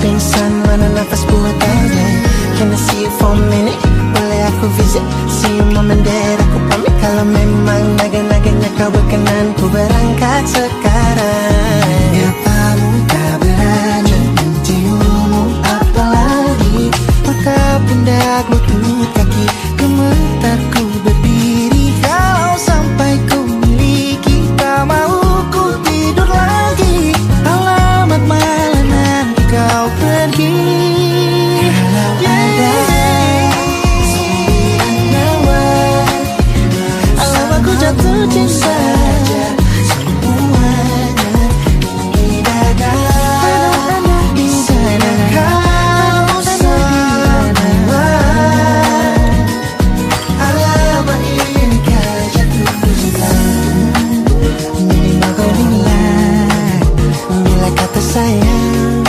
pingsan, mana nafas buatannya. Can I see you for a minute? Boleh aku visit? See you mom and dad, aku pamit. Kalau memang naga-naganya kau berkenan, ku berangkat sekarang. Ya kamu tak berani menciummu apalagi, maka pundak lutut kaki gemetarku berdiri. Kalau sampai ku miliki, tak mau ku tidur lagi. Alamat malam nanti kau pergi. Kalau ada sembilan mawar, alam aku jatuh cinta. Semuanya di dada, di sana kau semua. Alamat ini kau jatuh cinta. Minimal kau nilai, nilai kata sayang.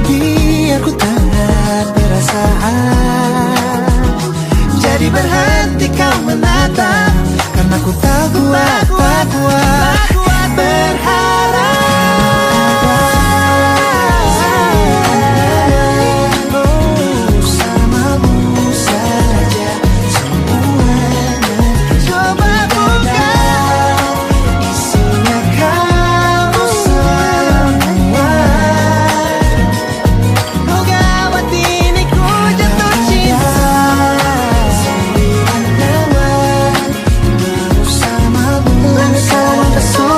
Biar ku tak perasaan. Jadi berhenti kau menatap, karena ku tak kuat berharap. Bersamamu saja semuanya. Coba buka, isinya kau semua. Oh gawat ini ku jatuh cinta. Sembilan mawar bersamamu, bersama pesona.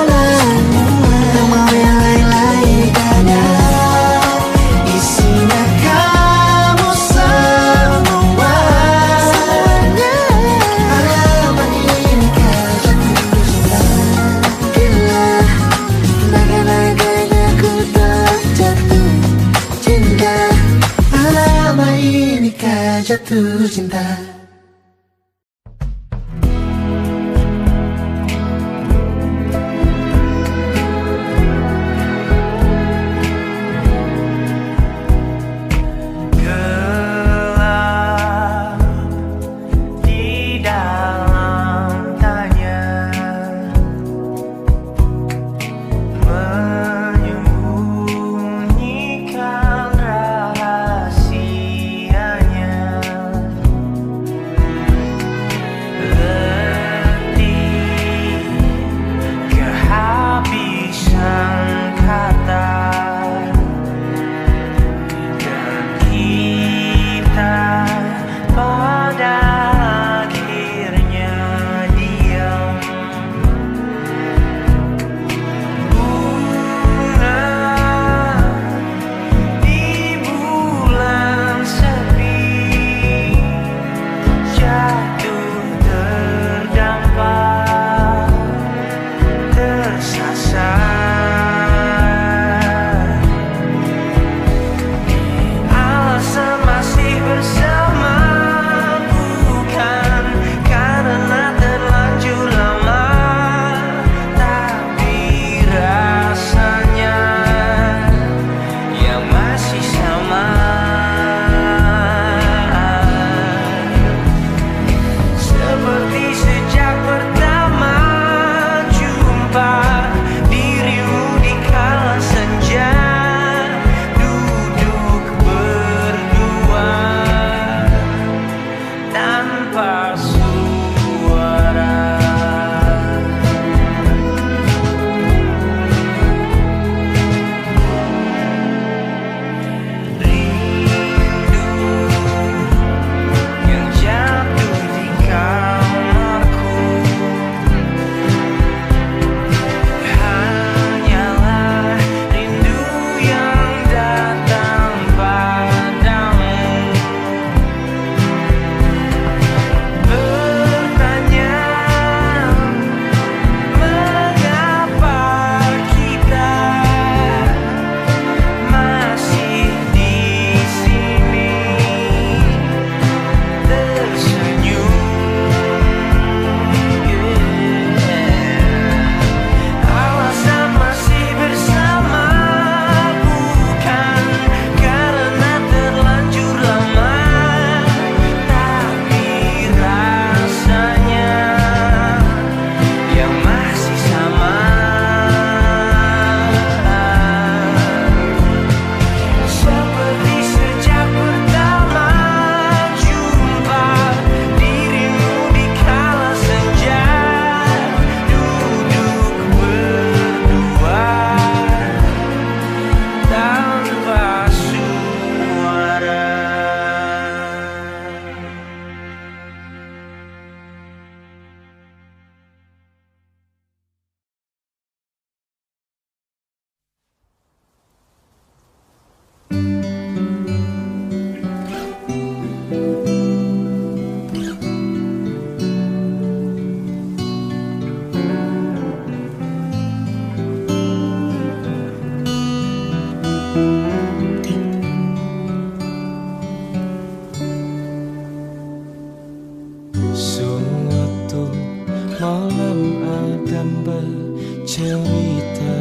malam Adam bercerita.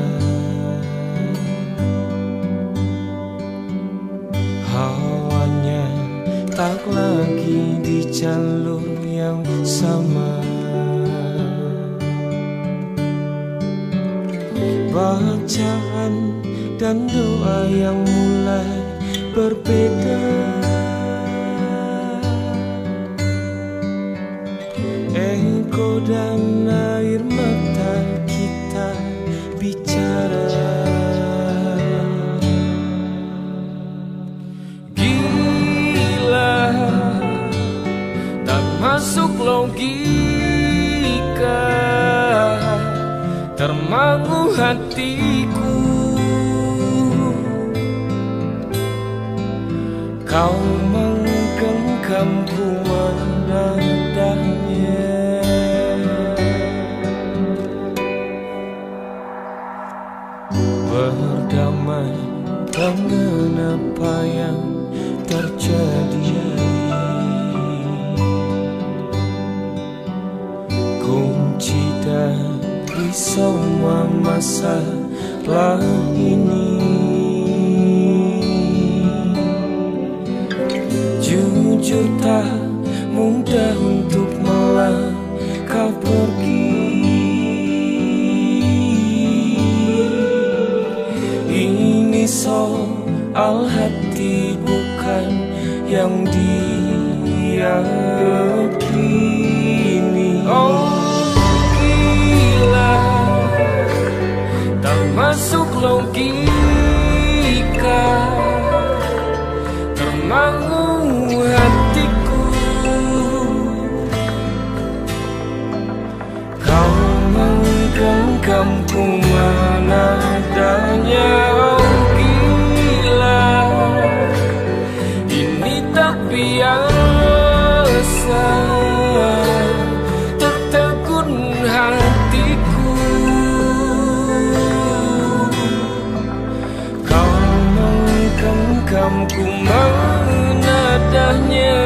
Hawanya tak lagi di jalur yang sama. Bacaan dan doa yang mulai berbeda. Ego dan air mata kita bicara. Gila, tak masuk logika, termangu hatiku. Kau menggenggamku menadahnya. Berdamai dengan apa yang terjadi. Kunci dari semua masalah ini. Jujur tak mudah untuk melangkah pergi. Ini soal hati bukan yang diyakini. Oh gila, tak masuk logika, termangu hatiku. Kau menggenggamku menadahnya. Oh gila, ini tak biasa, tertegun hatiku. Kau menggenggamku menadahnya.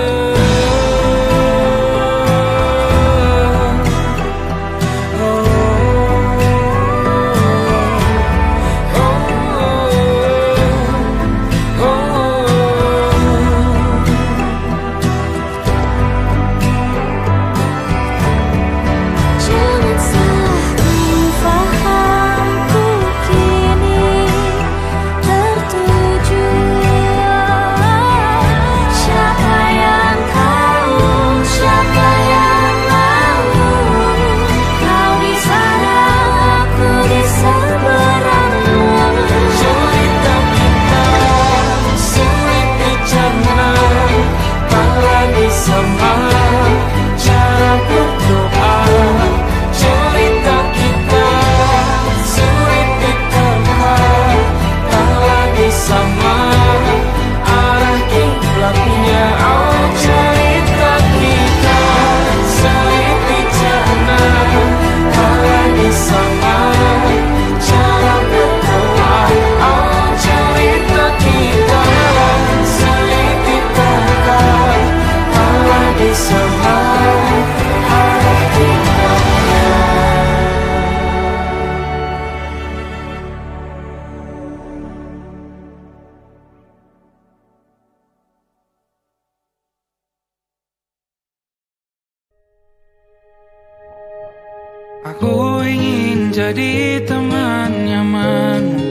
Aku ingin jadi teman nyamanmu,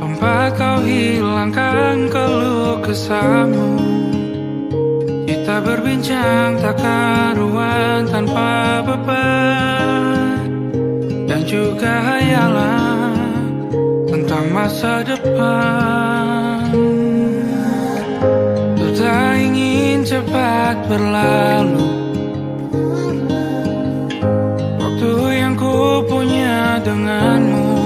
tempat kau hilangkan keluh kesahmu. Kita berbincang tak karuan tanpa beban, dan juga hayalan tentang masa depan. Ku tak ingin cepat berlalu punya denganmu.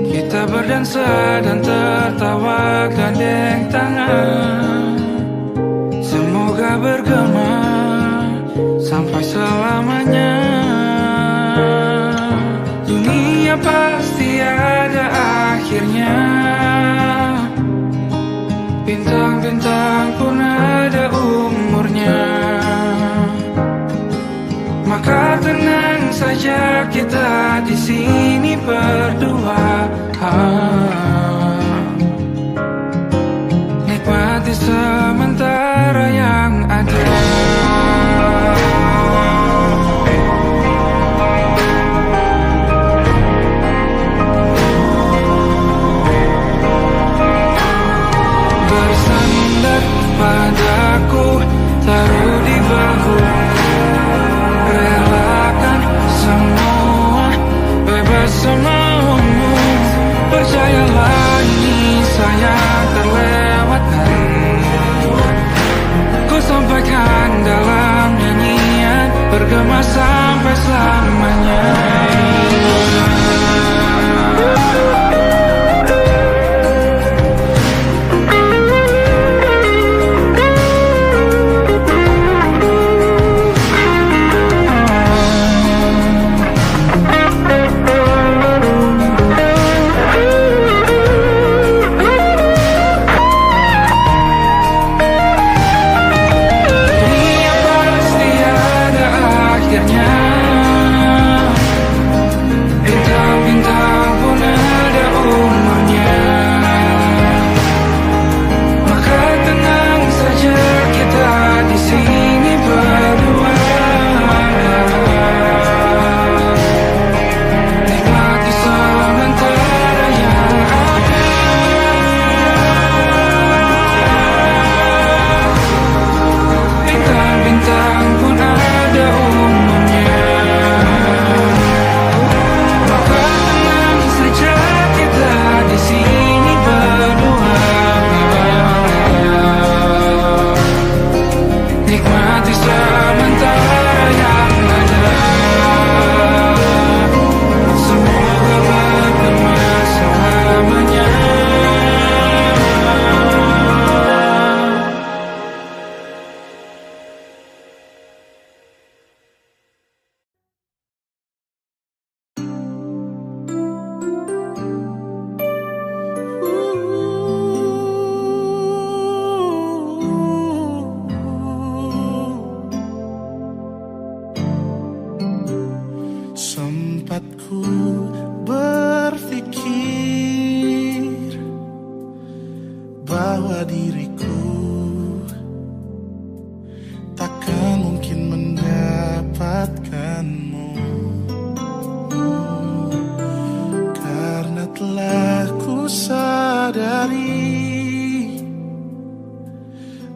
Kita berdansa dan tertawa gandeng tangan. Semoga bergema sampai selamanya. Dunia pasti ada akhirnya. Bintang-bintang pun ada umurnya. saja kita di sini berdua. Nikmati sementara yang ada. Bersandar padaku, taruh di bahu, relakan semua, bebas semaumu. Percayalah ini sayang terlewatkan. Ku sampaikan dalam nyanyian, bergema sampai selamanya.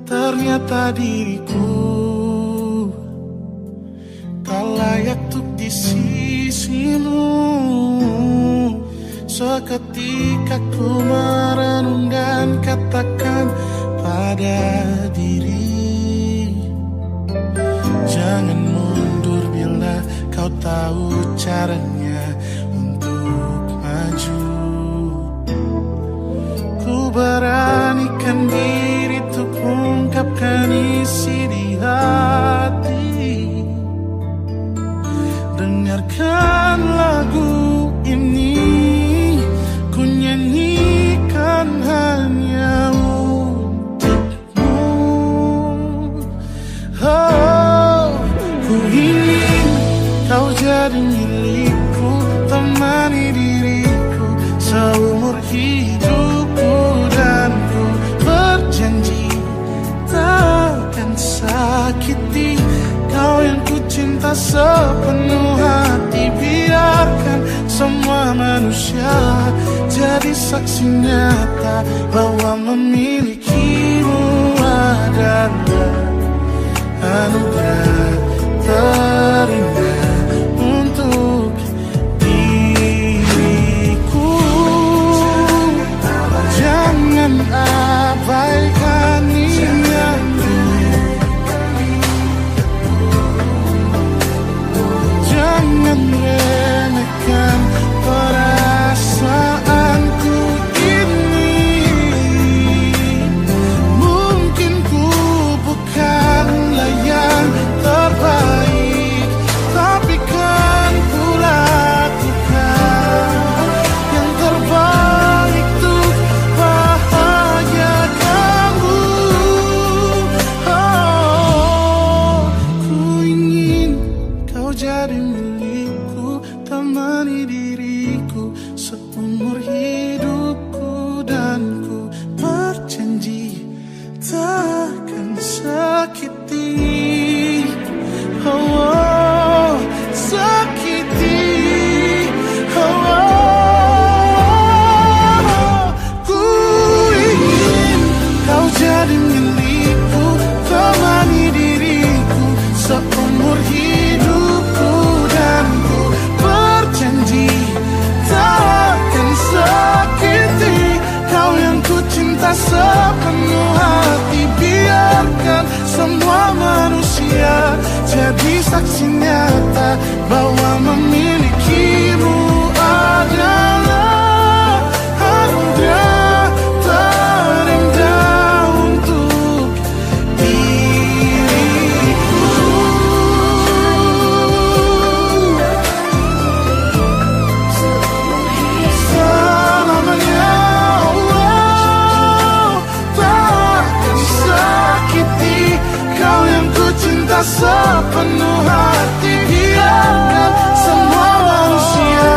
Ternyata diriku tak layak untuk di sisimu. Seketika ku merenung dan katakan pada diri, jangan mundur bila kau tahu caranya untuk maju. Ku beranikan diri untuk ungkapkan isi di hati. Dengarkan lagu ini, ku nyanyikan hanya untukmu. Oh, ku ingin kau jadi milikku, temani diriku seumur hidupku. Dan ku berjanji takkan sakiti kau yang ku cinta sepenuh hati. Biarkan semua manusia jadi saksi nyata bahwa memilikimu adalah anugerah terindah untuk diriku. Jangan abaikan niatku, jangan remehkan perasaanku ini. Mungkin ku bukanlah yang terbaik, tapi kan ku lakukan yang terbaik untuk bahagiakanmu. Oh, ku ingin kau jadi milikku, saksi nyata bahwa memilikimu adalah anugerah terindah untuk diriku. Selamanya Allah tak akan sakiti kau yang ku cinta sepenuh hati. Biarkan semua manusia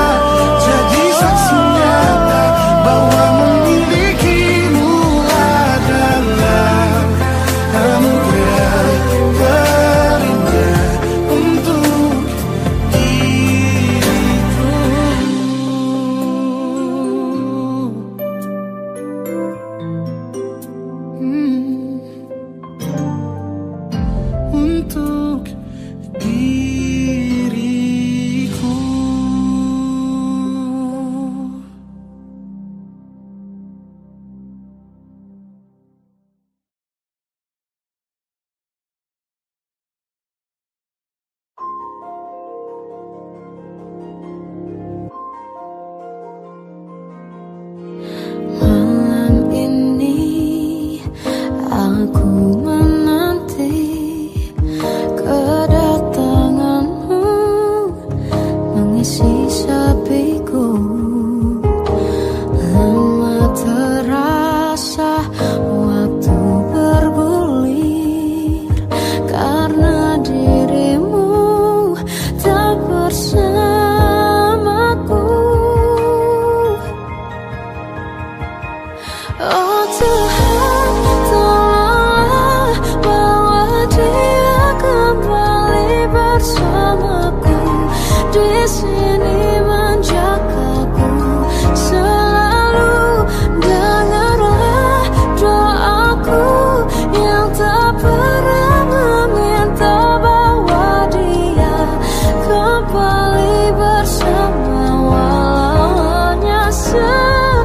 jadi saksi nyata bahwa memilikimu adalah anugerah terindah untuk diriku. Untuk diriku. Malam ini aku menanti kedatanganmu mengisi sepiku. Lama terasa waktu bergulir karena dirimu tak bersamaku. Oh Tuhan, tolonglah bawa dia kembali bersamaku. Di sini menjagaku selalu. Dengarlah doaku yang tak pernah meminta bawa dia kembali bersama walau hanya sesaat.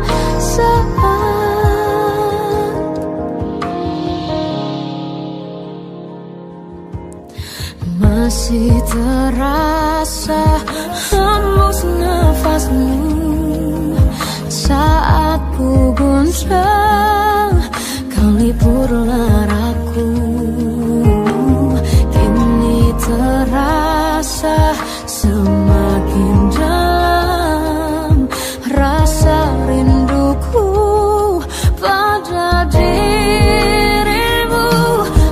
Masih terasa hembus nafasmu saat ku guncang, kau lipurlah raku. Kini terasa semakin dalam rasa rinduku pada dirimu.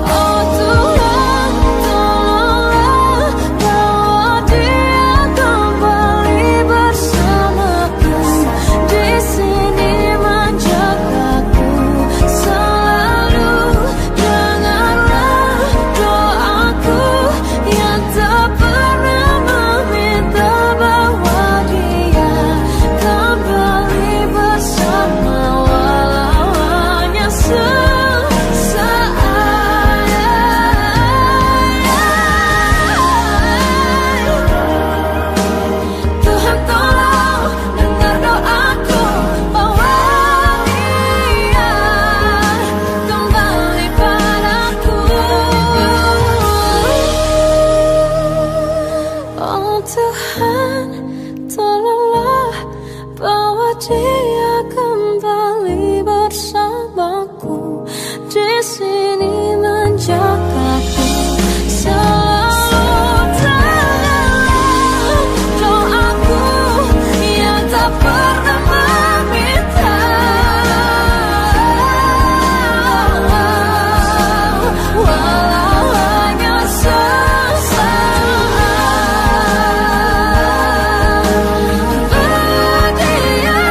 Oh Tuhan, tolonglah bawa dia kembali bersamaku. Di sini menjagaku selalu. Dengarlah doaku yang tak pernah meminta bawa dia kembali bersama walau hanya sesaat. Tuhan tolong dengar doaku, bawa dia kembali padaku. Oh Tuhan, tolonglah bawa dia kembali bersamaku. Di sini menjagaku selalu. Dengarlah doaku yang tak pernah meminta walau hanya sesaat. Bawa dia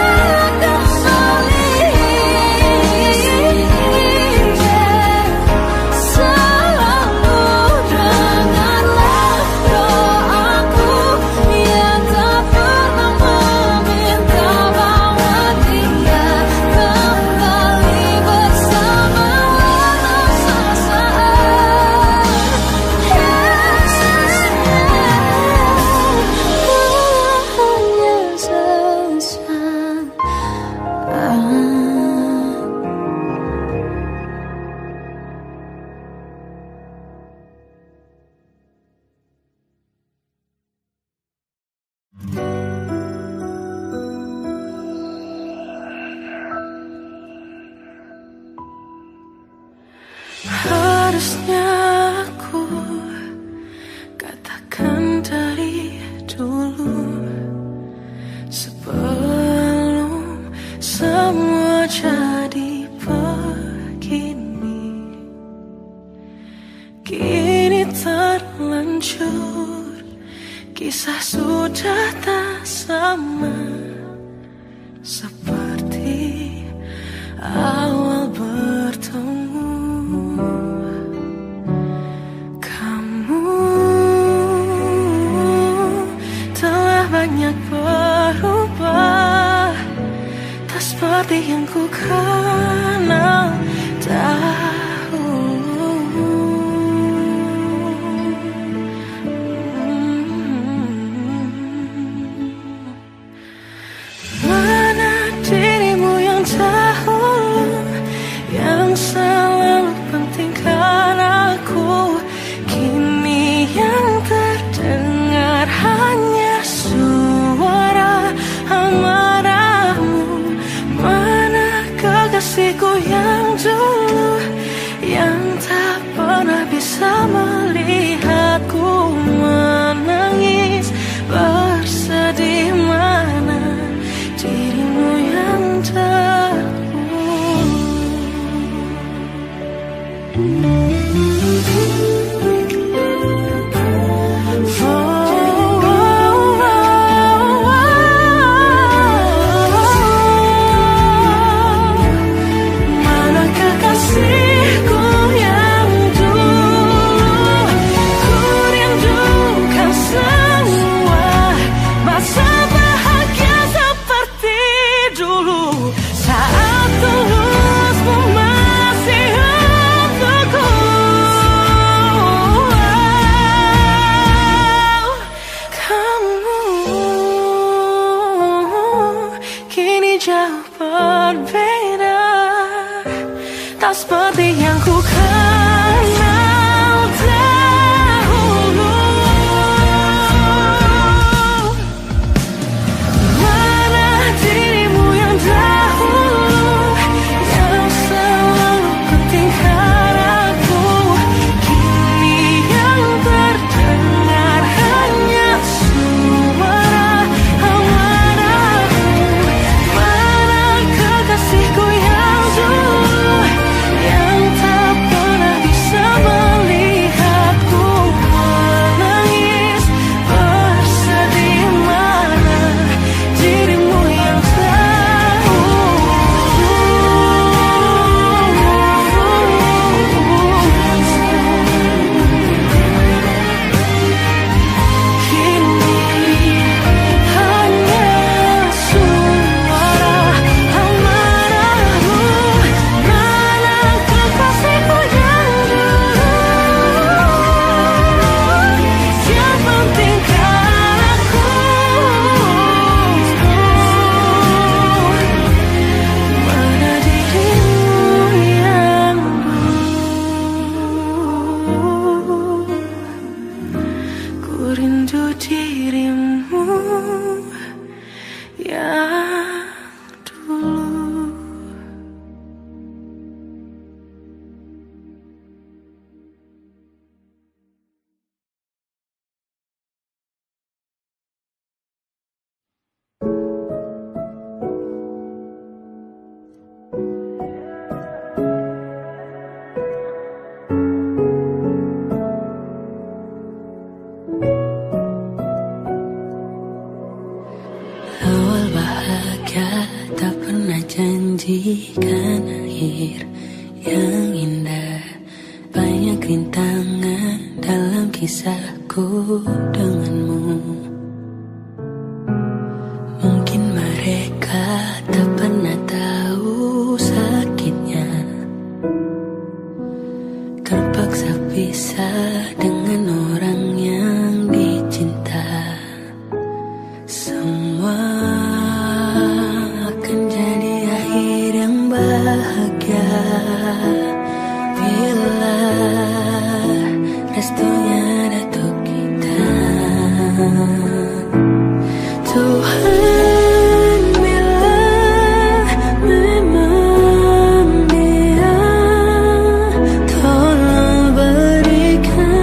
Kan dari dulu sebelum semua jadi begini, kini terlanjur, kisah sudah tak sama seperti awal bertemu. Banyak berubah, tak seperti yang ku kenal dahulu. Mana dirimu yang dahulu, yang selalu pentingkan aku, kini yang terdengar hanya suara amarahmu. Mana kekasihku yang dulu, yang tak pernah bisa melihatku menangis bersedih. Mana dirimu yang dahulu. Tak seperti yang ku kenal dahulu. Mana dirimu yang dahulu, yang selalu pentingkan aku, kini yang terdengar hanya suara amarahmu. Mana kekasihku yang dulu, yang tak pernah bisa melihatku menangis bersedih. Mana dirimu yang kini hanya suara amarahmu. Mana kekasihku yang dulu, yang pentingkan aku, mana dirimu yang dulu. Ku rindu dirimu yang dulu. Awal bahagia tak pernah janjikan akhir yang indah. Banyak rintangan dalam kisahku denganmu. Mungkin mereka tak pernah tahu sakitnya terpaksa pisah dengan orang yang dicinta. Semua akan jadi akhir yang bahagia bila restunya datuk kita. Tuhan, bila memang Dia, tolong berikan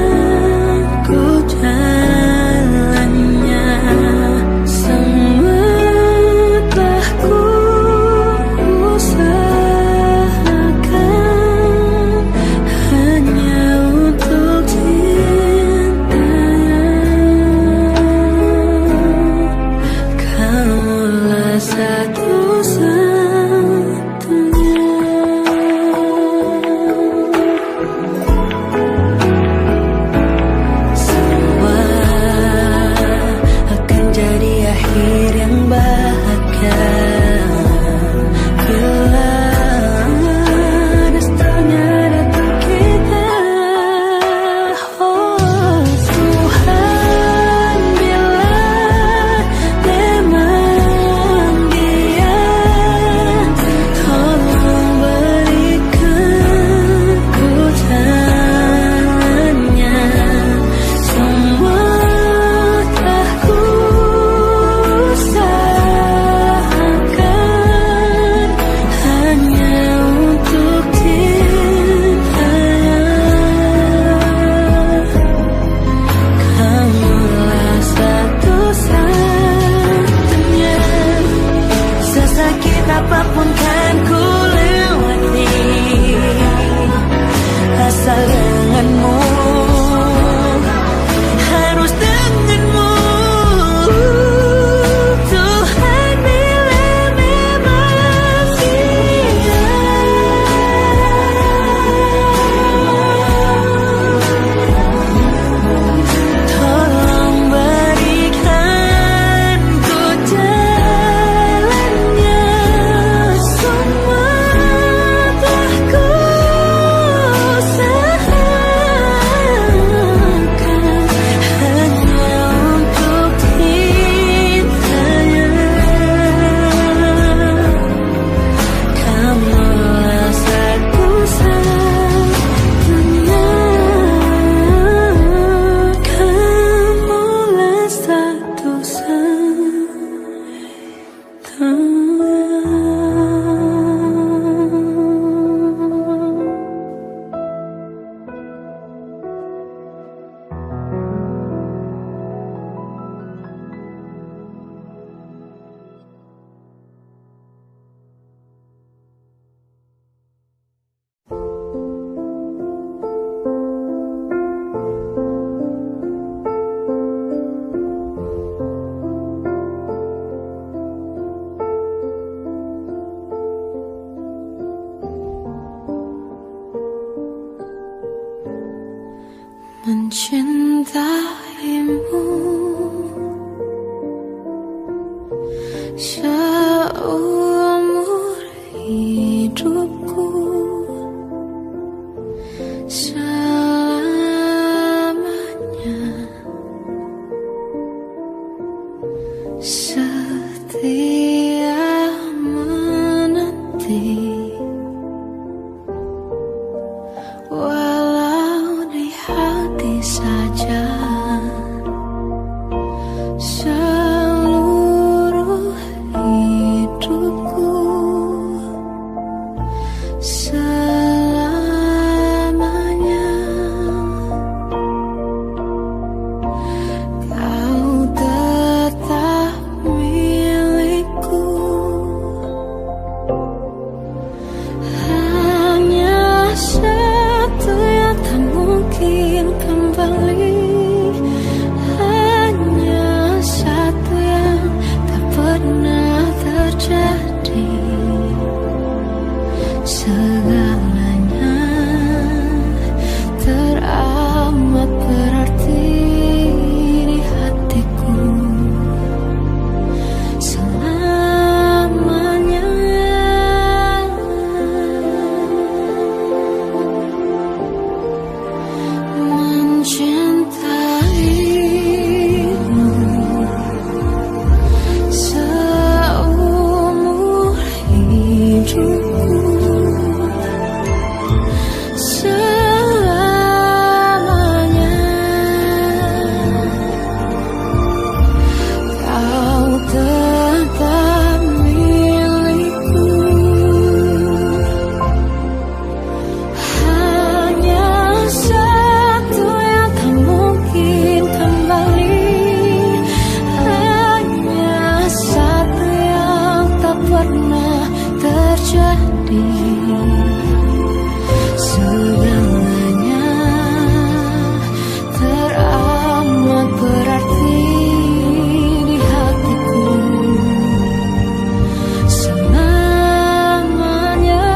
setia menanti, walau di hati saja. Seluruh hidupku selamanya kau tetap milikku. Hanya satu yang tak mungkin kembali, hanya satu yang tak pernah terjadi. Segalanya teramat berarti di hatiku selamanya. Mencintaimu seumur hidupku selamanya. Kau tetap milikku. Hanya satu yang tak mungkin kembali, hanya satu yang tak pernah terjadi. Segalanya teramat berarti di hatiku selamanya. Hanya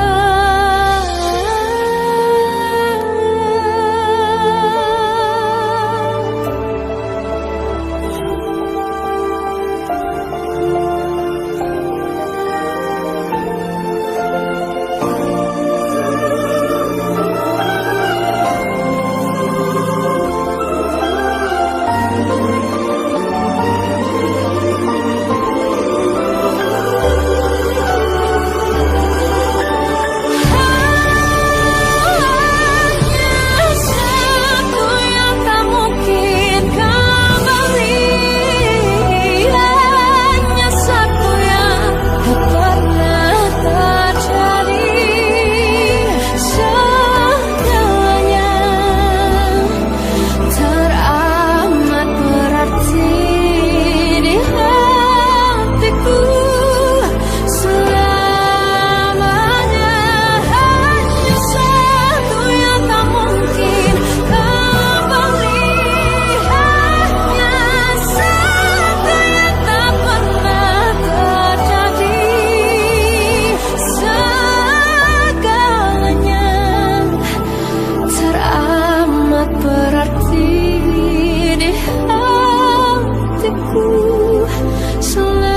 satu yang tak mungkin kembali, hanya satu yang tak pernah terjadi. Segalanya teramat berarti di hatiku selamanya. Hanya satu yang tak mungkin kembali, hanya satu yang tak pernah terjadi. Segalanya teramat berarti di hatiku selamanya.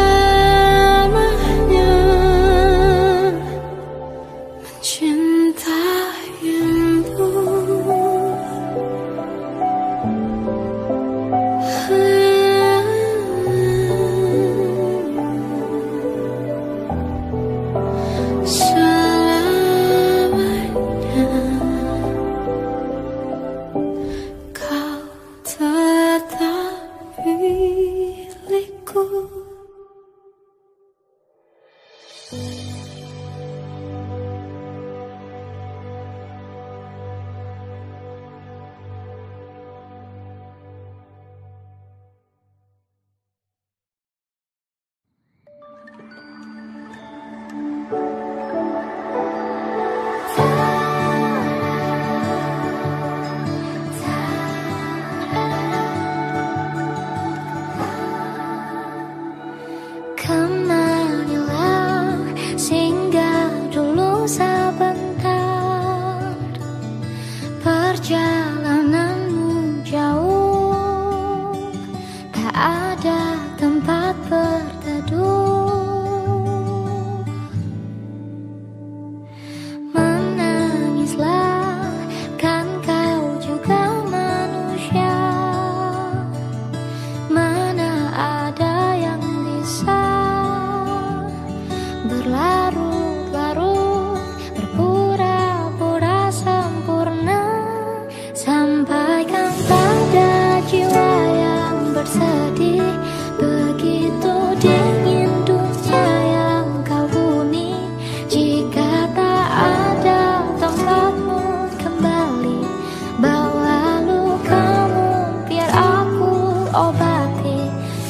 Mencintaimu selamanya. Kau tetap milikku. Kemarilah singgah dulu sebentar. Perjalananmu jauh, tak ada tempat berteduh. Menangislah, kan kau juga manusia. Mana ada yang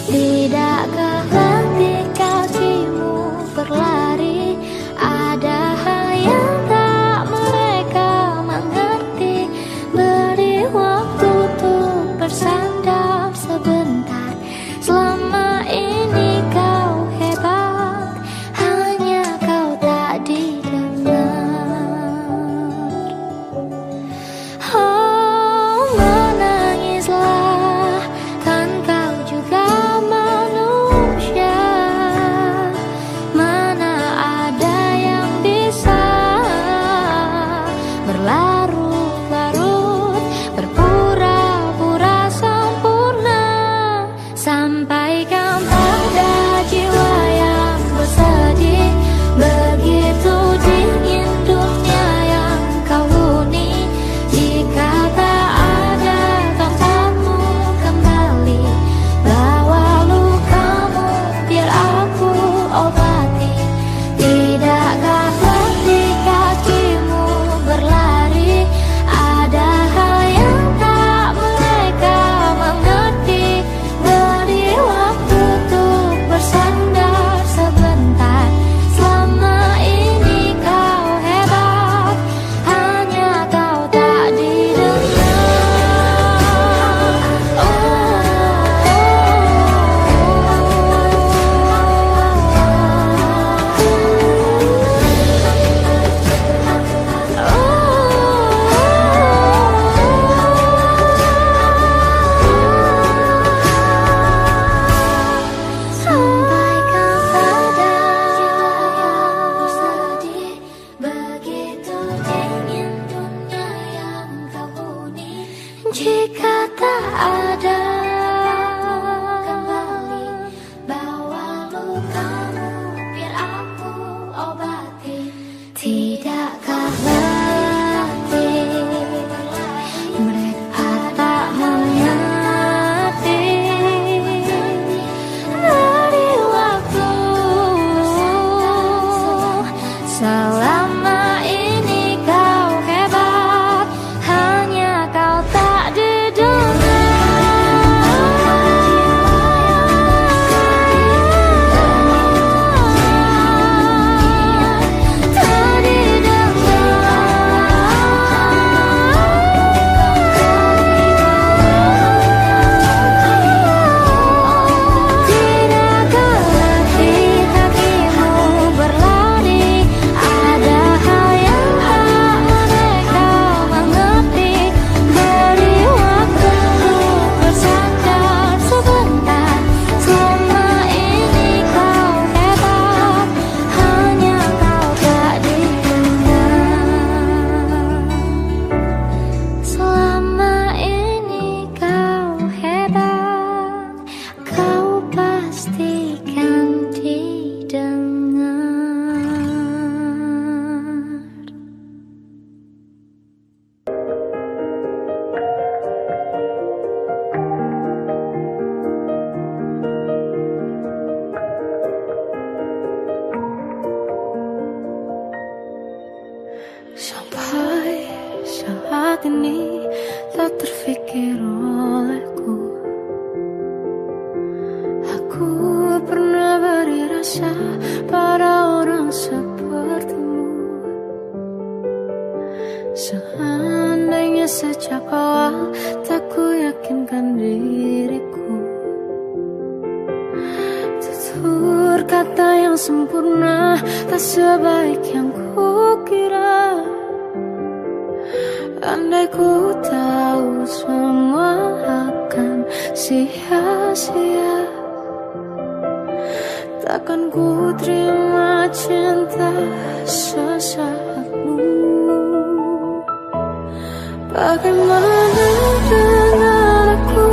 Tidakkah hati kakimu berlari? Ada hal yang tak mereka mengerti. Beri waktu untuk bersandar sebentar. Selama ini kau hebat, hanya kau tak didengar. Oh, menangislah, kan kau juga manusia. Mana ada yang bisa berlarut-larut, berpura-pura sempurna. Sampaikan pada jiwa yang bersedih, begitu dingin dunia yang kau huni. Jika tak ada tempatmu kembali, bawa lukamu biar aku obati. Tidakkah hati kakimu berlari? Ada hal yang tak mereka mengerti. Beri waktu untuk bersandar sebentar. Selama ini kau hebat, hanya kau tak didengar. Sampaikan pada jiwa yang bersedih, begitu dingin dunia yang kau huni. Jika tak ada kembali, bawa lukamu biar aku obati. Tidakkah letih mereka tak mengerti. Beri waktu, selama ini kau hebat, hanya kau tak didengar. Tak didengar. Tidakkah hati kakimu berlari? Ada hal yang tak mereka mengerti. Beri waktu untuk bersandar sebentar. Selama ini kau hebat, hanya kau tak didengar. Selama ini kau hebat, kau pastikan didengar. Sampai saat ini tak terfikir olehku. Aku pernah beri rasa pada orang sepertimu. Seandainya sejak awal tak ku yakinkan diriku. Tutur kata yang sempurna tak sebaik yang ku kira. Andai ku tahu semua akan sia-sia, takkan ku terima cinta sesaatmu. Bagaimana dengan aku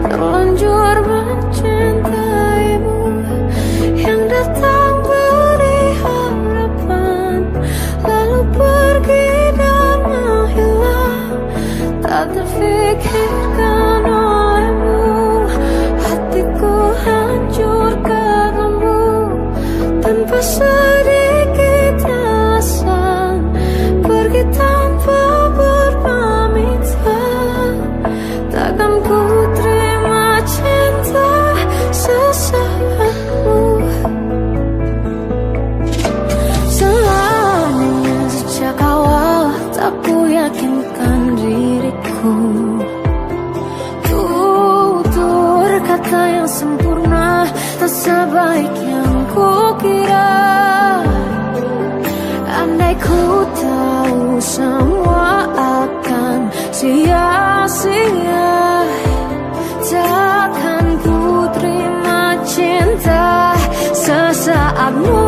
terlanjur mencintaimu, yang datang beri harapan lalu pergi dan menghilang. Tak terfikirkan olehmu, hatiku hancur karenamu. Tanpa sedikit alasan pergi tanpa berpamitan. tak yang sempurna, tak sebaik yang kukira. Andai ku tahu semua akan sia-sia, takkan ku terima cinta sesaatmu.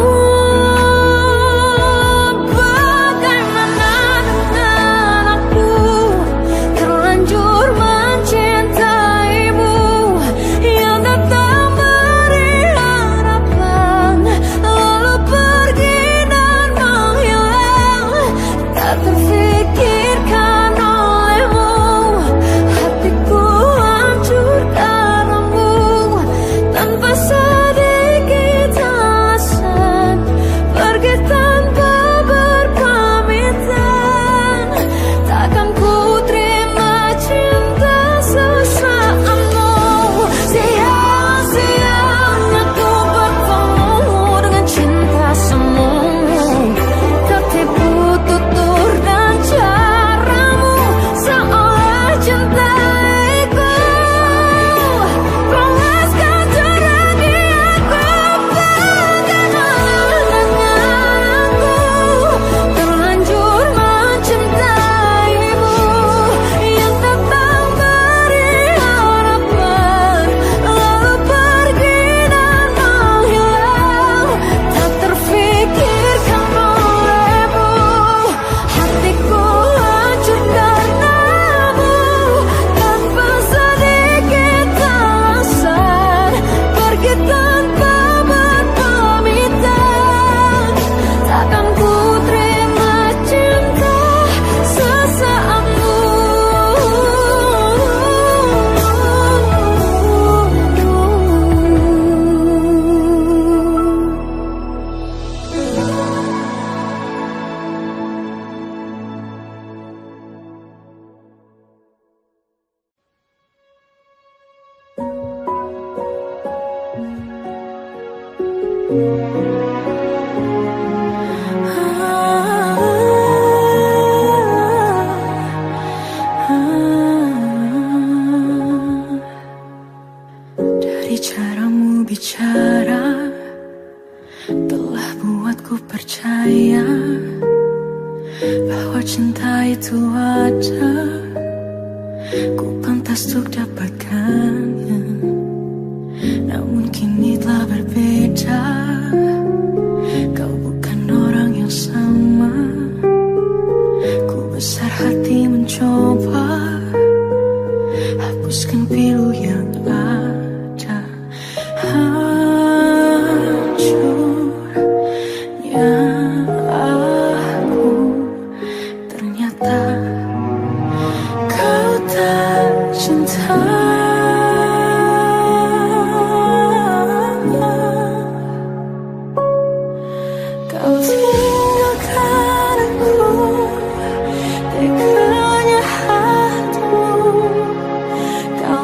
Dari caramu bicara telah buatku percaya bahwa cinta itu ada, ku pantas untuk dapatkannya. Namun kini telah berbeda, kau bukan orang yang sama. Ku besar hati mencoba hapuskan pilu yang ada. Hancurnya aku, ternyata kau tak cinta. Kau tinggalkan aku, teganya hatimu. Kau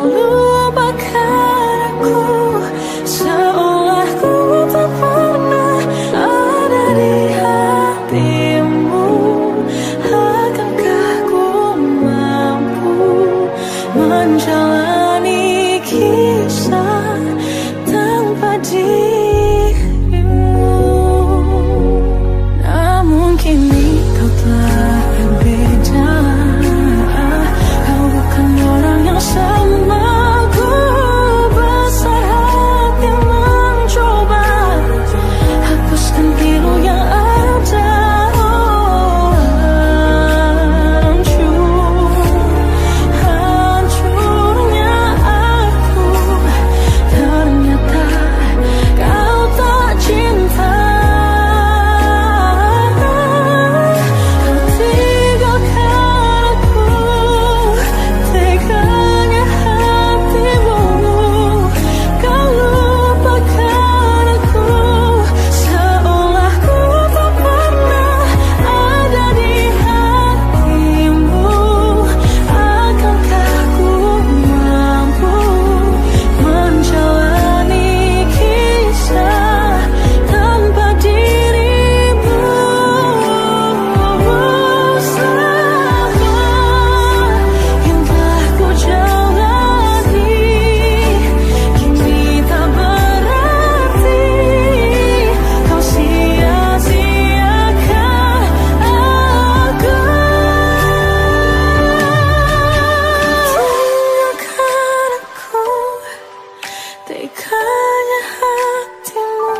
Teganya hatimu,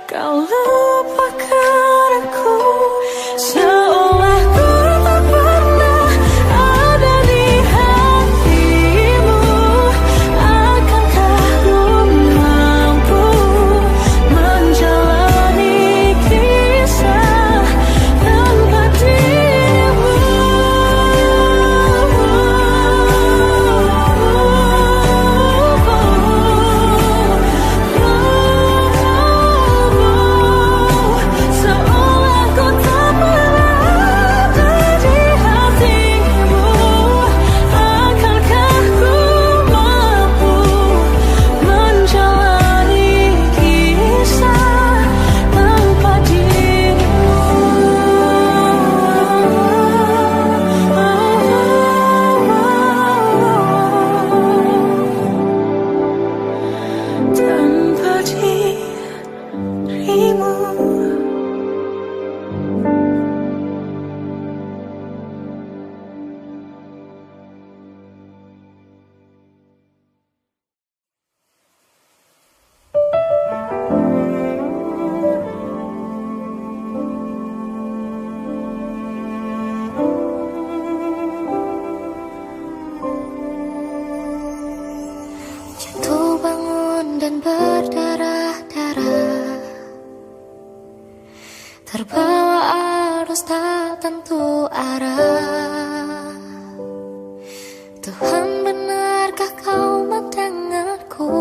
kau lupakan aku, seolah ku tak pernah ada di hatimu. Akankah ku mampu menjalani kisah tanpa dirimu? Seolah ku tak pernah ada di hatimu. Akankah ku mampu menjalani kisah tanpa dirimu? Tanpa dirimu. Jatuh bangun dan berdarah-darah, terbawa arus tak tentu arah. Tuhan, benarkah kau mendengarku?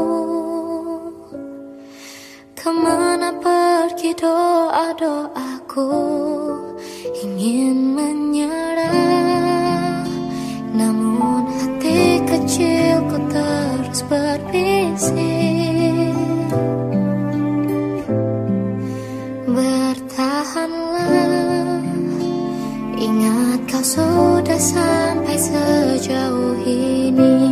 Kemana pergi doa-doaku? Ingin menyerah, namun hati kecilku terus berbisik. Bertahanlah, ingat kau sudah sampai sejauh ini.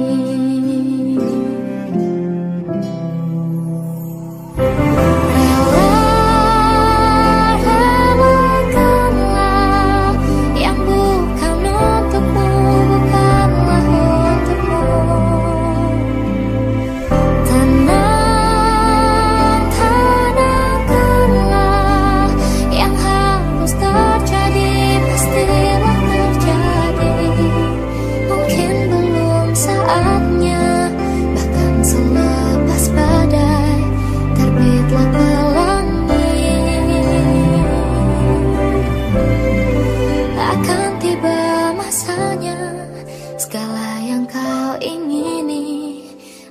Relakanlah yang bukan untukmu, bukanlah untukmu. Tenangkanlah, yang harus terjadi pastilah terjadi. Mungkin belum saatnya, bahkan selepas badai terbitlah pelangi. Akan tiba masanya, segala yang kau ingini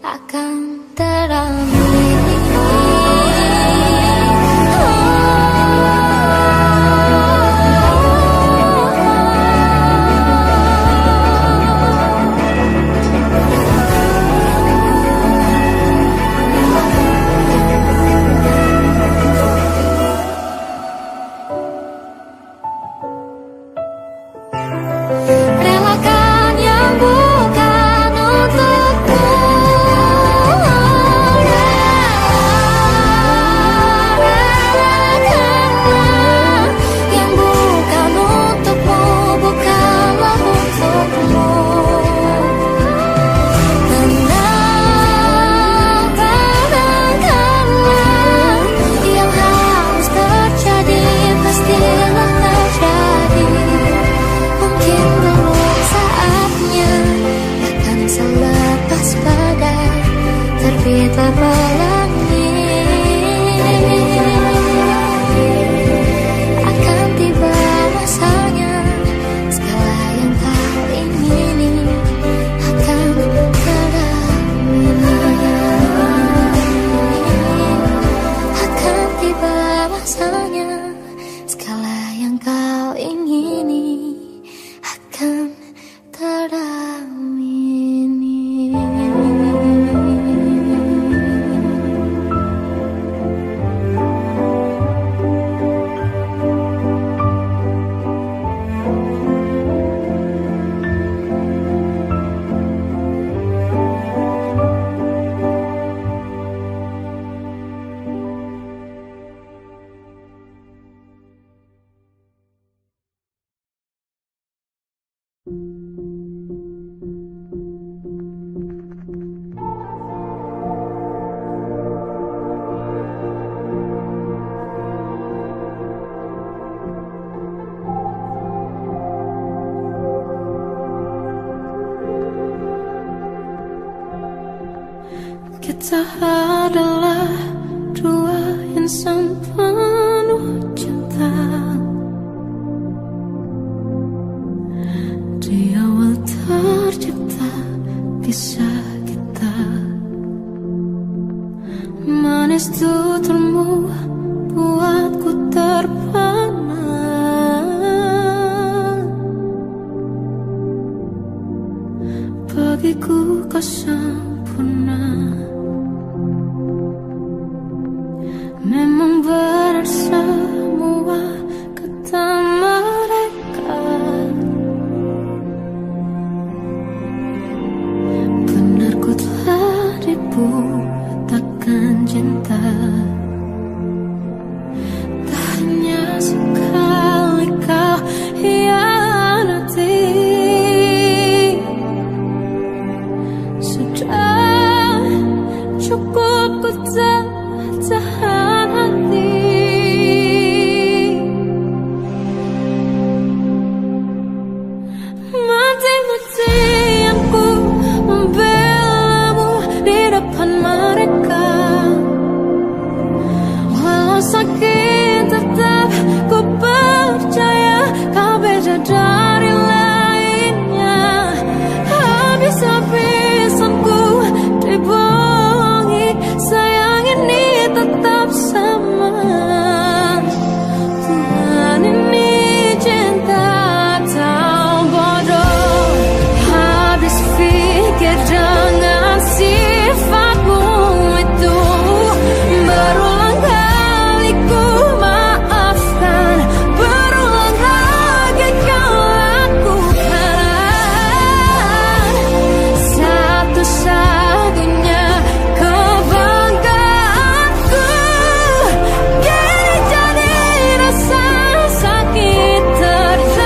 akan teramini. Relakan yang bukan untukmu. Relakanlah yang bukan untukmu, bukanlah untukmu. Tenangkanlah, yang harus terjadi pastilah terjadi. Mungkin belum saatnya, bahkan selepas badai terbitlah pelangi. Akan tiba masanya, segala yang kau ingini akan teramini. Akan tiba masanya, segala yang kau ingini akan teramini. Kita adalah dua insan penuh cinta. Di awal tercipta kisah kita, manis tuturmu buatku terpana. Bagiku kau sempurna. Memang benar semua kata mereka, benar ku telah dibutakan cinta. Tak hanya sekali kau hianati, sudah cukup ku tahan hati. Mati-matian ku membelamu di depan mereka. Walau sakit tetap ku percaya kau beda dari lainnya. Habis-habisan ku dibohongi, sayang ini tetap sama. Tuhan ini cinta atau bodoh. Habis pikir dengan sifatmu itu, berulang kali ku maafkan, berulang lagi kau lakukan. Satu-satunya kebanggaanku kini jadi rasa sakit terdalam.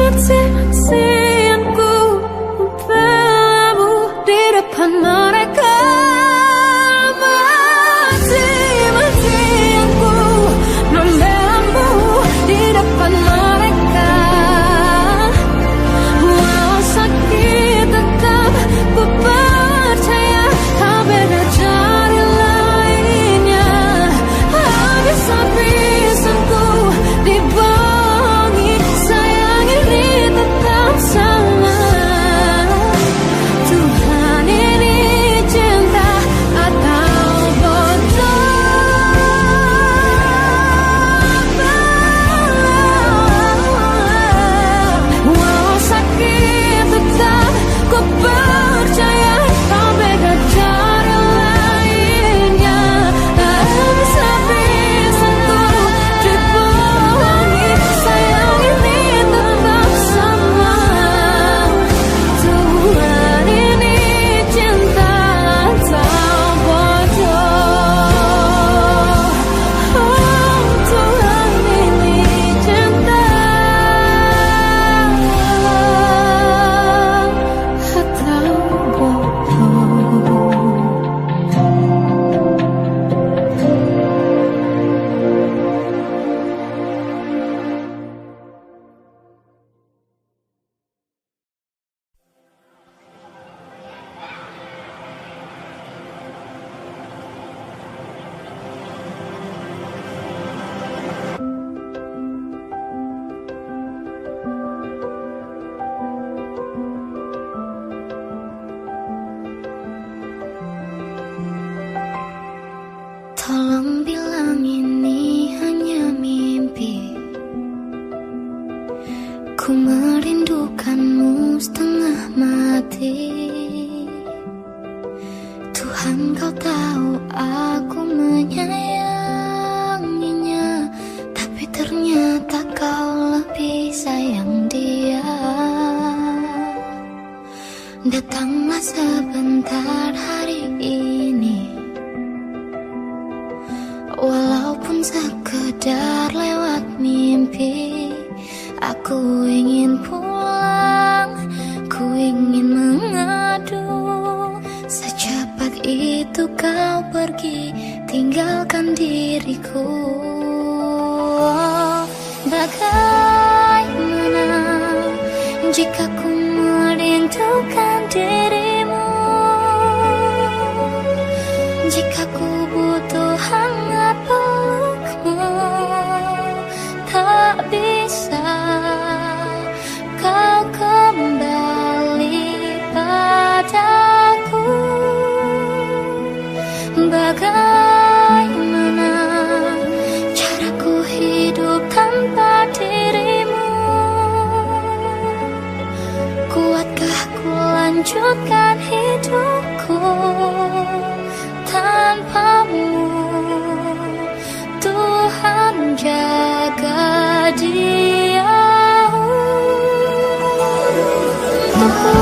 Mati-matian ku membelamu di depan mereka. Mati-matian ku membelamu di depan mereka. Walau sakit tetap ku percaya kau beda dari lainnya. Habis-habisan ku dibohongi, sayang ini tetap sama. Tuhan ini cinta atau bodoh. Walau sakit tetap ku percaya kau beda dari lainnya. Habis-habisan ku dibohongi, sayang ini tetap sama. Tuhan ini cinta atau bodoh. Oh, Tuhan ini cinta atau bodoh. Tolong bilang ini hanya mimpi. Ku merindukanmu setengah mati. Tuhan, kau tahu aku menyayanginya, tapi ternyata kau lebih sayang dia. Datanglah sebentar hari ini, walaupun sekedar lewat mimpi. Aku ingin pulang, ku ingin mengadu. Secepat itu kau pergi, tinggalkan diriku. Bagaimana jika ku merindukan lanjutkan hidupku tanpamu. Tuhan jaga dia untukku.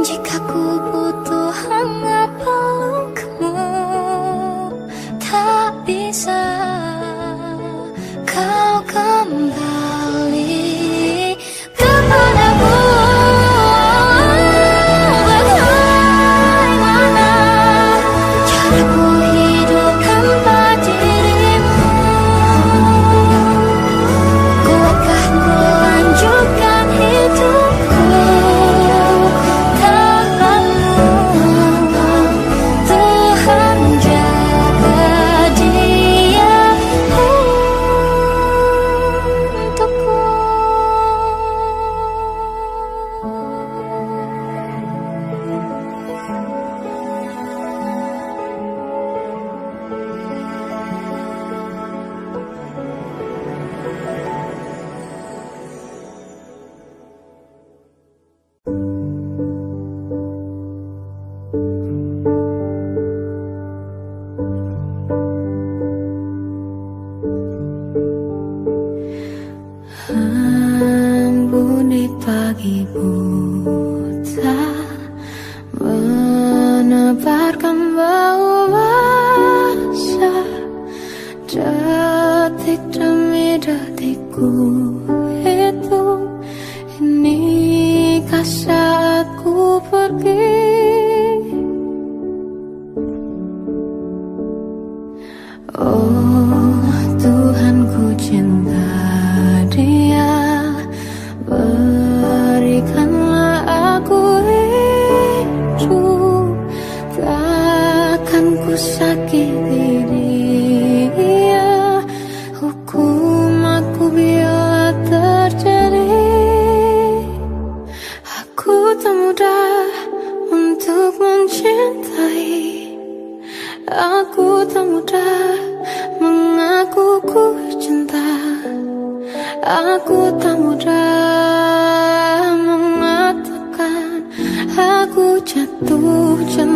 Jika ku butuh hangat pelukmu, tak bisa kau kembali kepadaku. Bagaimana caraku hidup tanpa dirimu? Kuatkah ku lanjutkan hidupku? Ampuni pagi buta, menebarkan bau basah. Detik demi detikku hitung, inikah saatku pergi? Oh Tuhan, ku cinta dia, berikanlah aku hidup, takkan ku sakiti dia. Hukum aku bila terjadi, aku tak mudah untuk mencintai, aku tak mudah mengaku ku cinta, aku tak mudah mengatakan aku jatuh cinta.